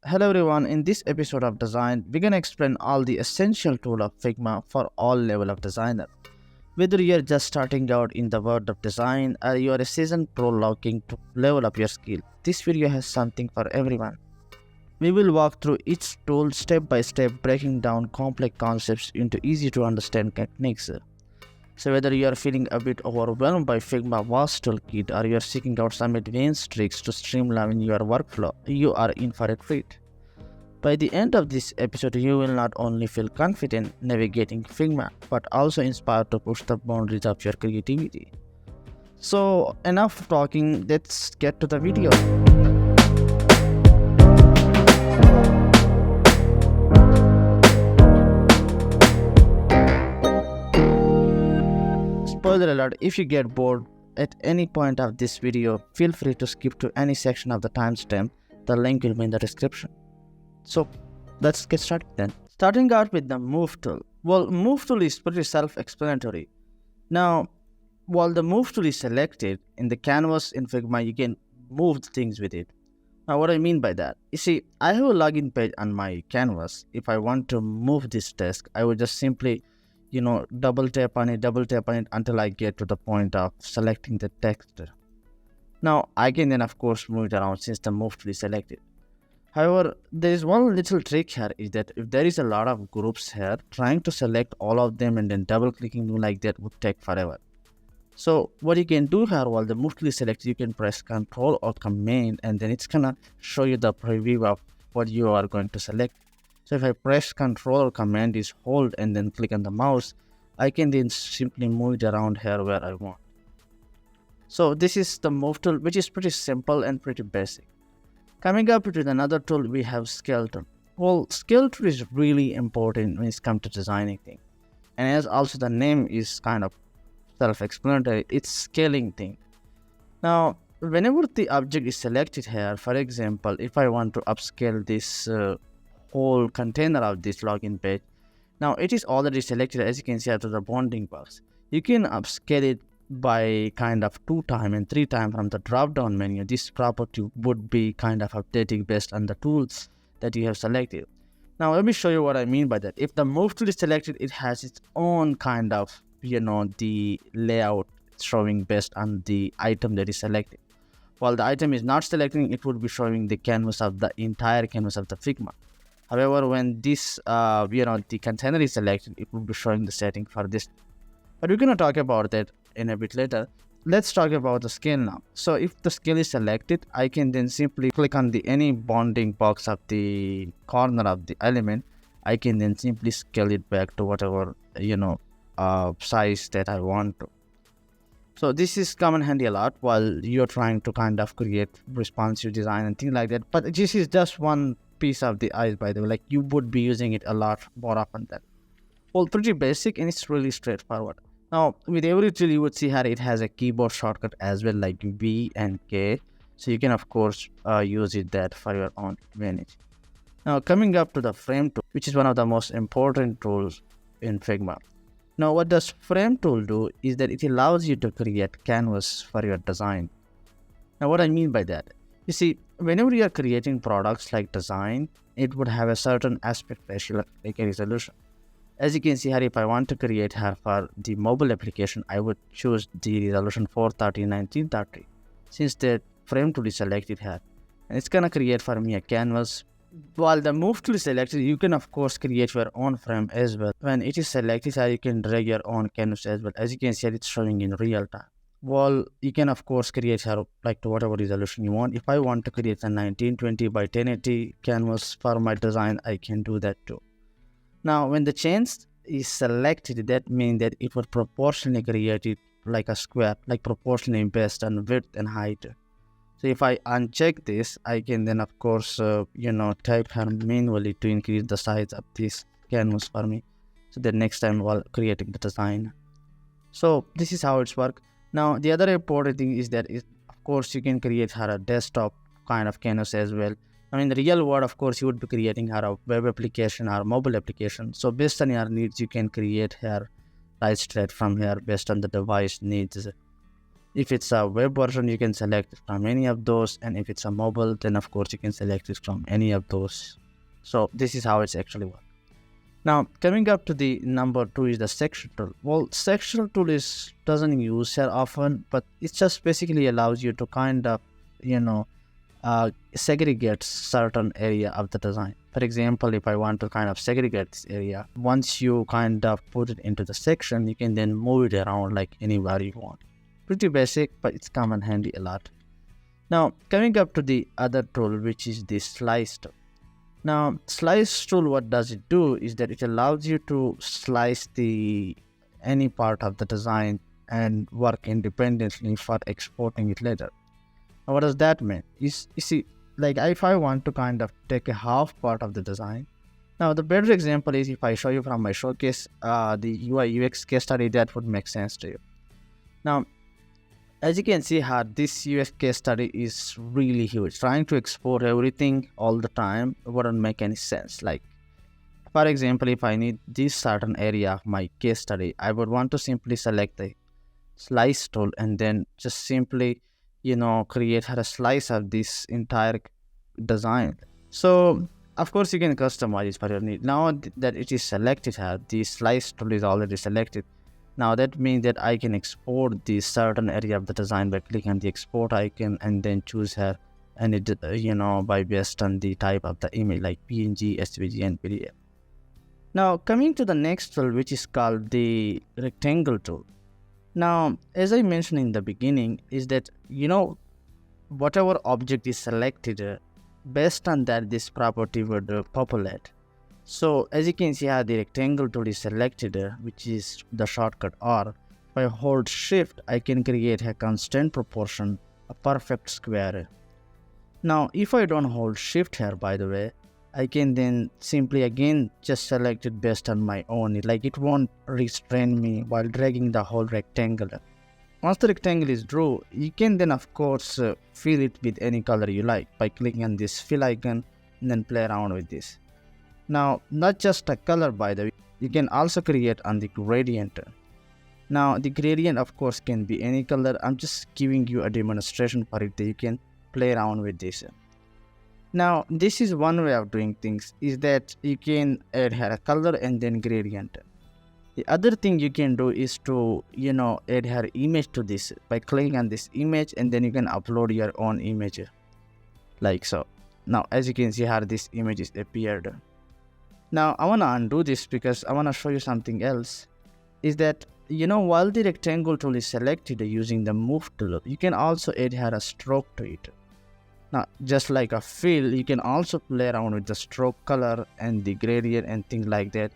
Hello everyone, in this episode of Design, we're gonna explain all the essential tool of Figma for all level of designer. Whether you're just starting out in the world of design or you're a seasoned pro looking to level up your skill, this video has something for everyone. We will walk through each tool step by step, breaking down complex concepts into easy to understand techniques. So whether you are feeling a bit overwhelmed by Figma vast toolkit or you are seeking out some advanced tricks to streamline your workflow, you are in for a treat. By the end of this episode, you will not only feel confident navigating Figma, but also inspired to push the boundaries of your creativity. So, enough talking, let's get to the video. Spoiler alert, if you get bored at any point of this video, feel free to skip to any section of the timestamp. The link will be in the description. So let's get started then. Starting out with the Move tool. Well, Move tool is pretty self-explanatory. Now, while the Move tool is selected in the canvas in Figma, you can move the things with it. Now, what I mean by that, you see, I have a login page on my canvas. If I want to move this text, I would just simply, double tap on it until I get to the point of selecting the text. Now, I can then, of course, move it around since the Move tool is selected. However, there is one little trick here is that if there is a lot of groups here, trying to select all of them and then double clicking like that would take forever. So what you can do here while the move tool is selected, you can press Ctrl or Command and then it's gonna show you the preview of what you are going to select. So if I press Ctrl or Command is hold and then click on the mouse, I can then simply move it around here where I want. So this is the move tool, which is pretty simple and pretty basic. Coming up with another tool, we have Scale tool. Well, Scale tool is really important when it comes to designing things. And as also the name is kind of self-explanatory, it's scaling thing. Now, whenever the object is selected here, for example, if I want to upscale this whole container of this login page, now it is already selected as you can see after the bounding box. You can upscale it by kind of 2 times and 3 times from the drop down menu. This property would be kind of updating based on the tools that you have selected. Now let me show you what I mean by that. If the move tool is selected, it has its own kind of the layout showing based on the item that is selected. While the item is not selecting, it would be showing the canvas of the entire canvas of the Figma. However, when this the container is selected, it will be showing the setting for this. But we're going to talk about that in a bit later. Let's talk about the scale now. So if the scale is selected, I can then simply click on the any bounding box of the corner of the element. I can then simply scale it back to whatever size that I want to. So this is come in handy a lot while you're trying to kind of create responsive design and things like that. But this is just one piece of the ice, by the way. Like you would be using it a lot more often than. Well, pretty basic and it's really straightforward. Now, with every tool, you would see here it has a keyboard shortcut as well, like V and K. So you can, of course, use it that for your own advantage. Now, coming up to the frame tool, which is one of the most important tools in Figma. Now, what does frame tool do is that it allows you to create canvas for your design. Now, what I mean by that, you see, whenever you are creating products like design, it would have a certain aspect ratio, like a resolution. As you can see here, if I want to create here for the mobile application, I would choose the resolution 430x1930 since the frame tool is selected here. And it's going to create for me a canvas. While the move tool is selected, you can of course create your own frame as well. When it is selected here, you can drag your own canvas as well. As you can see here, it's showing in real time. Well, you can of course create here like to whatever resolution you want. If I want to create a 1920 by 1080 canvas for my design, I can do that too. Now, when the change is selected, that means that it would proportionally create it like a square, like proportionally based on width and height. So if I uncheck this, I can then, of course, type here manually to increase the size of this canvas for me. So that next time while creating the design. So this is how it's work. Now, the other important thing is that, of course, you can create here a desktop kind of canvas as well. In the real world, of course, you would be creating a web application or mobile application. So based on your needs, you can create here right straight from here based on the device needs. If it's a web version, you can select it from any of those, and if it's a mobile, then of course you can select it from any of those. So this is how it's actually works. Now coming up to the number 2 is the section tool. Well, section tool doesn't use here often, but it just basically allows you to kind of segregate certain area of the design. For example, if I want to kind of segregate this area, once you kind of put it into the section, you can then move it around like anywhere you want. Pretty basic, but it's come in handy a lot. Now coming up to the other tool, which is the slice tool. Now slice tool, what does it do is that it allows you to slice any part of the design and work independently for exporting it later. Now what does that mean? You see, like if I want to kind of take a half part of the design. Now the better example is if I show you from my showcase the UI UX case study, that would make sense to you. Now as you can see here, this UX case study is really huge. Trying to export everything all the time wouldn't make any sense. Like for example, if I need this certain area of my case study, I would want to simply select the slice tool and then just simply create a slice of this entire design. So of course you can customize it for your need. Now that it is selected here, the slice tool is already selected. Now that means that I can export the certain area of the design by clicking on the export icon and then choose here and it by based on the type of the image like PNG, SVG and PDF. Now coming to the next tool, which is called the rectangle tool. Now as I mentioned in the beginning is that whatever object is selected, based on that this property would populate. So as you can see here, the rectangle tool is selected, which is the shortcut R. If I hold shift, I can create a constant proportion, a perfect square. Now if I don't hold shift here, by the way, I can then simply again just select it based on my own, like it won't restrain me while dragging the whole rectangle. Once the rectangle is drew, you can then of course fill it with any color you like by clicking on this fill icon and then play around with this. Now not just a color, by the way, you can also create on the gradient. Now the gradient of course can be any color. I'm just giving you a demonstration for it that you can play around with this. Now this is one way of doing things, is that you can add here a color and then gradient. The other thing you can do is to add her image to this by clicking on this image, and then you can upload your own image like so. Now as you can see here, this image is appeared. Now I want to undo this because I want to show you something else, is that while the rectangle tool is selected using the move tool, you can also add here a stroke to it. Now just like a fill, you can also play around with the stroke color and the gradient and things like that.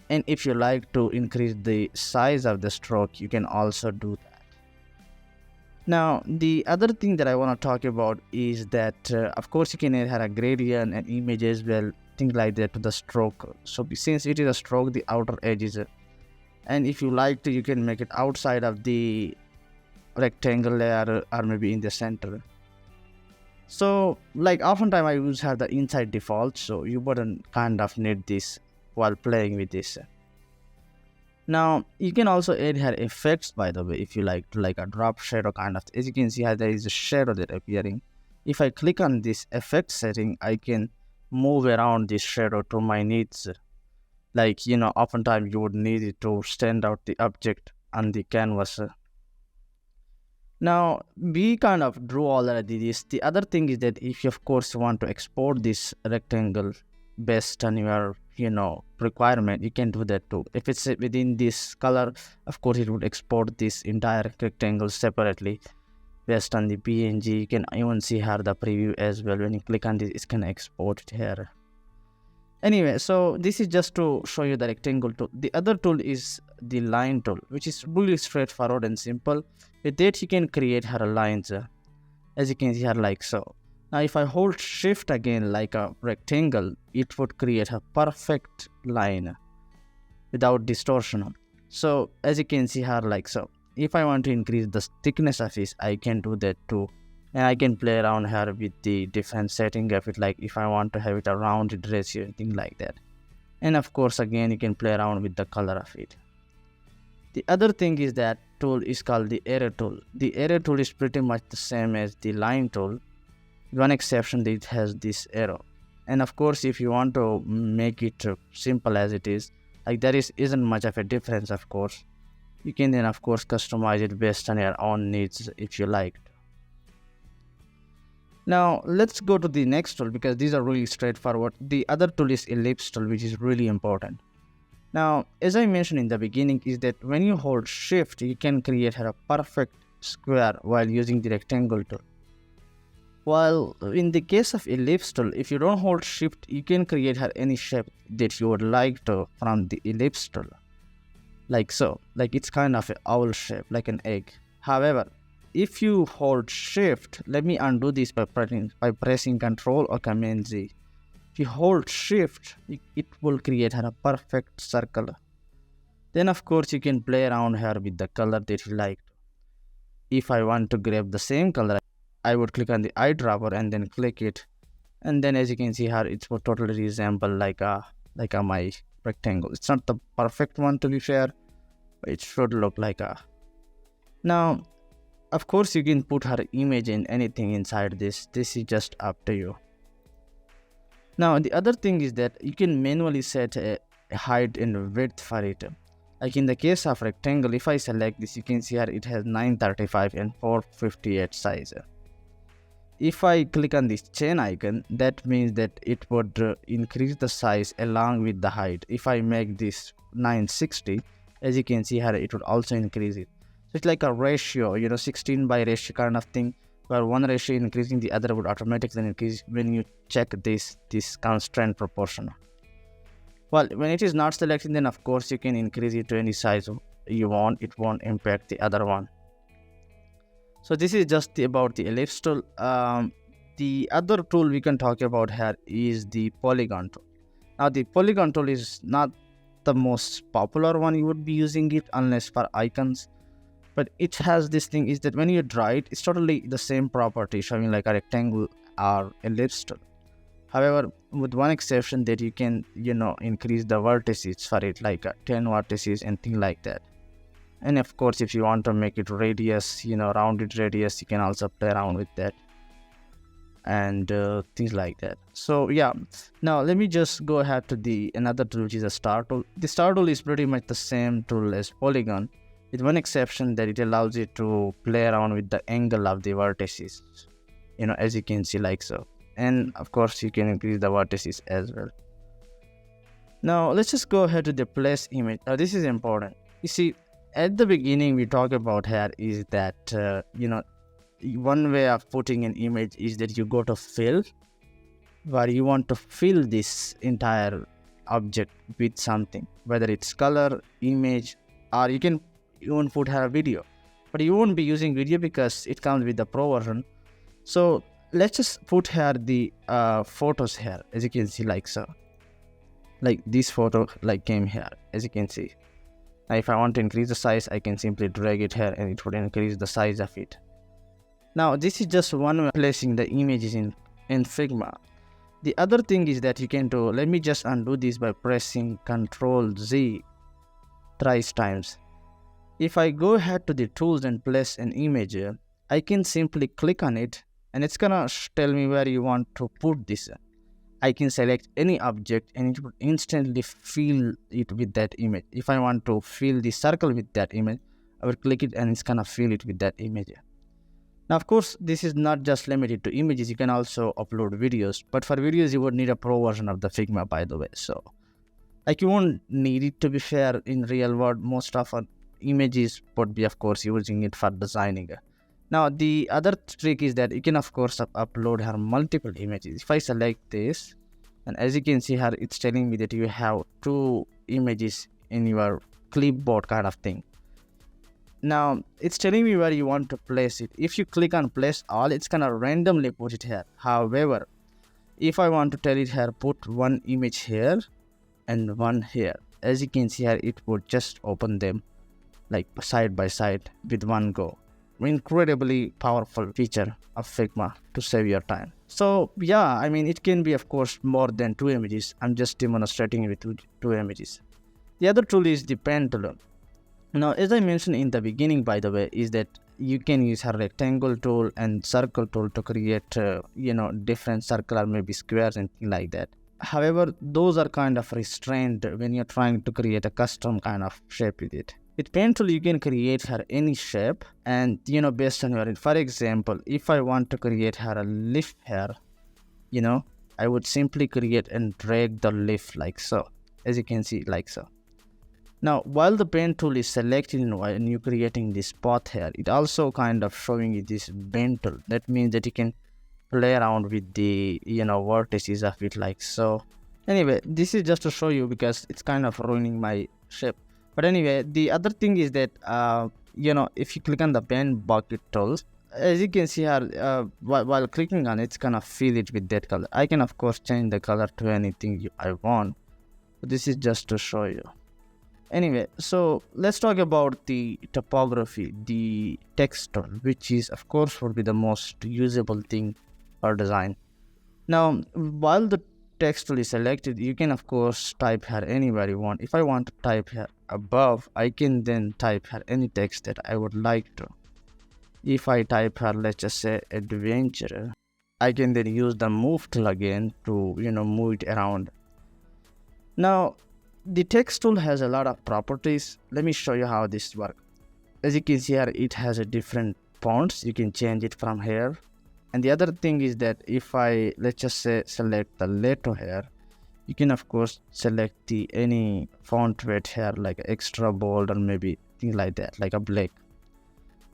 And if you like to increase the size of the stroke, you can also do that. Now the other thing that I want to talk about is that of course you can add here a gradient and image as well, things like that to the stroke. So since it is a stroke, the outer edges, and if you like to, you can make it outside of the rectangle layer or maybe in the center. So like oftentimes I use have the inside default, so you wouldn't kind of need this while playing with this. Now you can also add here effects, by the way, if you like to, like a drop shadow kind of. As you can see here, there is a shadow that appearing. If I click on this effect setting, I can move around this shadow to my needs. Like oftentimes you would need it to stand out the object on the canvas. Now we kind of drew already this. The other thing is that if you of course want to export this rectangle based on your requirement, you can do that too. If it's within this color, of course it would export this entire rectangle separately based on the PNG. You can even see here the preview as well. When you click on this, it can export it here. Anyway, so this is just to show you the rectangle tool. The other tool is the line tool, which is really straightforward and simple. With that you can create her lines, as you can see here like so. Now if I hold shift again like a rectangle, it would create a perfect line without distortion. So as you can see here like so. If I want to increase the thickness of it, I can do that too. And I can play around here with the different setting of it, like if I want to have it a rounded ratio and things like that. And of course again you can play around with the color of it. The other thing is that tool is called the arrow tool. The arrow tool is pretty much the same as the line tool. One exception that it has this arrow. And of course, if you want to make it simple as it is, like there isn't much of a difference, of course. You can then of course customize it based on your own needs if you like. Now let's go to the next tool because these are really straightforward. The other tool is Elipse tool, which is really important. Now, as I mentioned in the beginning, is that when you hold shift, you can create a perfect square while using the rectangle tool. While in the case of ellipse tool, if you don't hold shift, you can create any shape that you would like to from the ellipse tool. Like so, like it's kind of an owl shape, like an egg. However, if you hold shift, let me undo this by pressing Ctrl or Command Z. If you hold shift, it will create a perfect circle. Then of course you can play around here with the color that you like. If I want to grab the same color, I would click on the eyedropper and then click it, and then as you can see here, it will totally resemble like my rectangle. It's not the perfect one to be fair, but it should look like a. Now of course you can put her image in anything inside this. This is just up to you. Now the other thing is that you can manually set a height and width for it. Like in the case of rectangle, if I select this, you can see here it has 935 and 458 size. If I click on this chain icon, that means that it would increase the size along with the height. If I make this 960, as you can see here, it would also increase it. So it's like a ratio, 16 by ratio kind of thing, where one ratio increasing, the other would automatically increase when you check this constraint proportion. Well, when it is not selected, then of course you can increase it to any size you want. It won't impact the other one. So this is just about the ellipse tool. The other tool we can talk about here is the Polygon tool. Now the Polygon tool is not the most popular one. You would be using it unless for icons. But it has this thing is that when you draw it, it's totally the same property, showing like a rectangle or ellipse tool. However, with one exception that you can, increase the vertices for it, like 10 vertices and things like that. And of course, if you want to make it radius, rounded radius, you can also play around with that and things like that. So yeah, now let me just go ahead to another tool, which is a star tool. The star tool is pretty much the same tool as Polygon, with one exception that it allows you to play around with the angle of the vertices, as you can see like so. And of course you can increase the vertices as well. Now let's just go ahead to the place image. Now this is important. You see, at the beginning we talk about here is that one way of putting an image is that you go to fill, where you want to fill this entire object with something, whether it's color, image, or you can even put here a video, but you won't be using video because it comes with the pro version. So let's just put here the photos here, as you can see like so. Like this photo came here, as you can see. Now if I want to increase the size, I can simply drag it here and it would increase the size of it. Now this is just one way of placing the images in Figma. The other thing is that you can do, let me just undo this by pressing Ctrl Z thrice times. If I go ahead to the tools and place an image, I can simply click on it and it's gonna tell me where you want to put this. I can select any object and it would instantly fill it with that image. If I want to fill the circle with that image, I will click it and it's gonna fill it with that image. Now of course this is not just limited to images, you can also upload videos, but for videos you would need a pro version of the Figma, by the way. So like you won't need it, to be fair. In real world, most of our images would be of course using it for designing. Now the other trick is that you can of course upload her multiple images. If I select this, and as you can see here, it's telling me that you have 2 images in your clipboard kind of thing. Now it's telling me where you want to place it. If you click on place all, it's gonna randomly put it here. However, if I want to tell it here, put one image here and one here, as you can see here, it would just open them like side by side with one go. Incredibly powerful feature of Figma to save your time. So yeah, I mean, it can be of course more than 2 images. I'm just demonstrating it with 2 images. The other tool is the pen tool. Now, as I mentioned in the beginning, by the way, is that you can use a rectangle tool and circle tool to create different circle or maybe squares and things like that. However, those are kind of restrained when you're trying to create a custom kind of shape with it. With pen tool, you can create her any shape, and based on your, for example, if I want to create her a leaf here, I would simply create and drag the leaf like so, as you can see, like so. Now, while the pen tool is selected when you're creating this path here, it also kind of showing you this bend tool. That means that you can play around with the vertices of it like so. Anyway, this is just to show you because it's kind of ruining my shape. But anyway, the other thing is that if you click on the pen bucket tools, as you can see here, while clicking on it, it's gonna fill it with that color. I can of course change the color to anything I want, but this is just to show you. Anyway, so let's talk about the typography, the text tool, which is of course would be the most usable thing for design. Now, while the text tool is selected, you can of course type here anywhere you want. If I want to type here above, I can then type here any text that I would like to. If I type here, let's just say adventure, I can then use the move tool again to move it around. Now, the text tool has a lot of properties. Let me show you how this works. As you can see here, it has a different fonts. You can change it from here. And the other thing is that if I, let's just say, select the letter here, you can of course select the any font weight here, like extra bold or maybe things like that, like a black.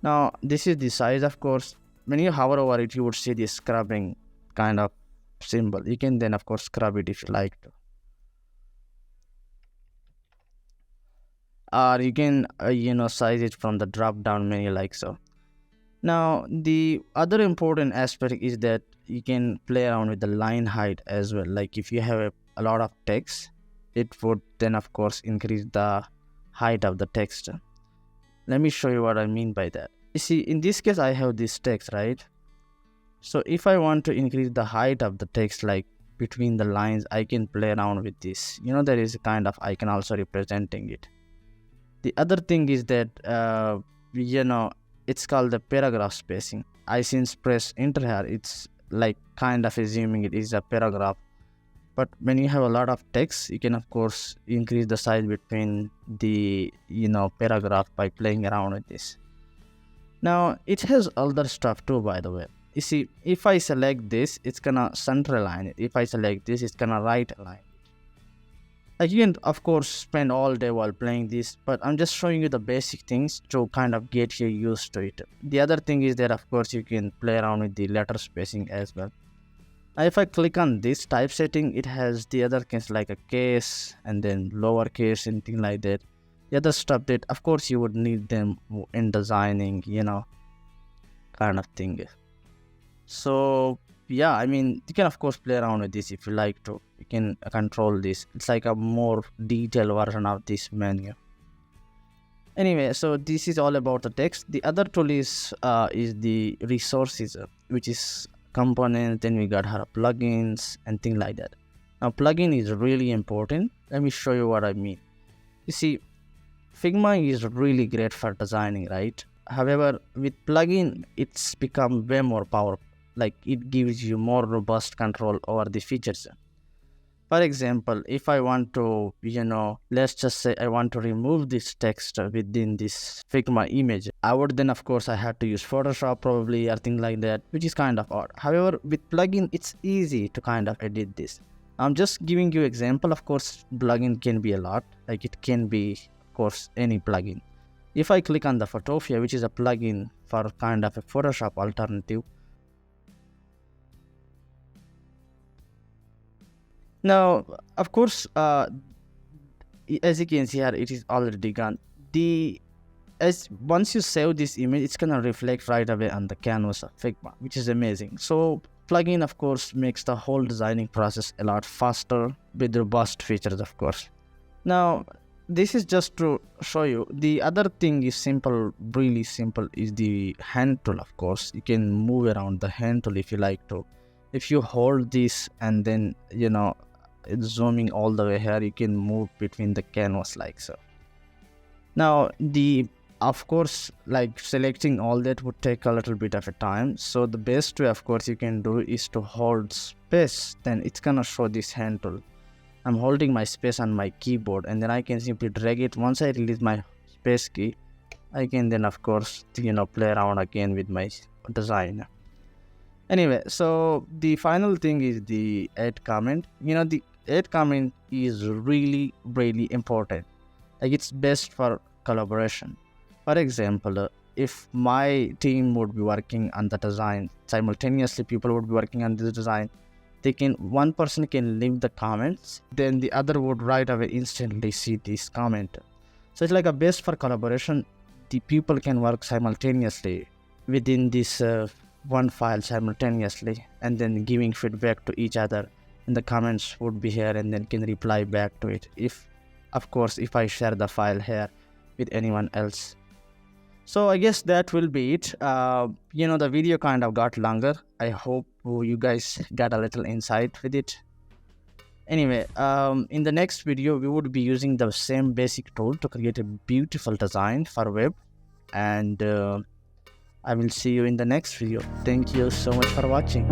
Now, this is the size, of course. When you hover over it, you would see the scrubbing kind of symbol. You can then of course scrub it if you like to. Or you can size it from the drop down menu like so. Now, the other important aspect is that you can play around with the line height as well. Like if you have a lot of text, it would then of course increase the height of the text. Let me show you what I mean by that. You see, in this case I have this text, right? So if I want to increase the height of the text, like between the lines, I can play around with this. There is a kind of icon also representing it. The other thing is that it's called the paragraph spacing. I since press enter here, it's like kind of assuming it is a paragraph. But when you have a lot of text, you can of course increase the size between the paragraph by playing around with this. Now, it has other stuff too, by the way. You see, if I select this, it's gonna center align it. If I select this, it's gonna right align it. Like you can of course spend all day while playing this, but I'm just showing you the basic things to kind of get you used to it. The other thing is that of course you can play around with the letter spacing as well. Now, if I click on this type setting, it has the other things like a case and then lower case and things like that. The other stuff that of course you would need them in designing, kind of thing. So yeah, I mean, you can of course play around with this if you like to. You can control this. It's like a more detailed version of this menu. Anyway, so this is all about the text. The other tool is the resources, which is components. Then we got her plugins and things like that. Now, plugin is really important. Let me show you what I mean. You see, Figma is really great for designing, right? However, with plugin, it's become way more powerful. Like it gives you more robust control over the features. For example, if I want to, let's just say I want to remove this text within this Figma image, I would then of course I had to use Photoshop probably or things like that, which is kind of odd. However, with plugin, it's easy to kind of edit this. I'm just giving you example. Of course, plugin can be a lot. Like it can be, of course, any plugin. If I click on the Photopia, which is a plugin for kind of a Photoshop alternative. Now, of course, as you can see here, it is already gone. Once you save this image, it's gonna reflect right away on the canvas of Figma, which is amazing. So plugin, of course, makes the whole designing process a lot faster with robust features, of course. Now, this is just to show you. The other thing is simple, really simple, is the hand tool, of course. You can move around the hand tool if you like to. If you hold this and then, it's zooming all the way here, you can move between the canvas like so. Now of course, like selecting all that would take a little bit of a time, so the best way of course you can do is to hold space. Then it's gonna show this hand tool. I'm holding my space on my keyboard, and then I can simply drag it. Once I release my space key, I can then of course play around again with my design. Anyway, so the final thing is the add comment. The add comment is really important. Like, it's best for collaboration. For example, if my team would be working on the design simultaneously, people would be working on the design, one person can leave the comments, then the other would right away instantly see this comment. So it's like a best for collaboration. The people can work simultaneously within this one file simultaneously, and then giving feedback to each other, and the comments would be here, and then can reply back to it, if I share the file here with anyone else. So I guess that will be it. The video kind of got longer. I hope you guys got a little insight with it. Anyway, in the next video we would be using the same basic tool to create a beautiful design for web, and I will see you in the next video. Thank you so much for watching.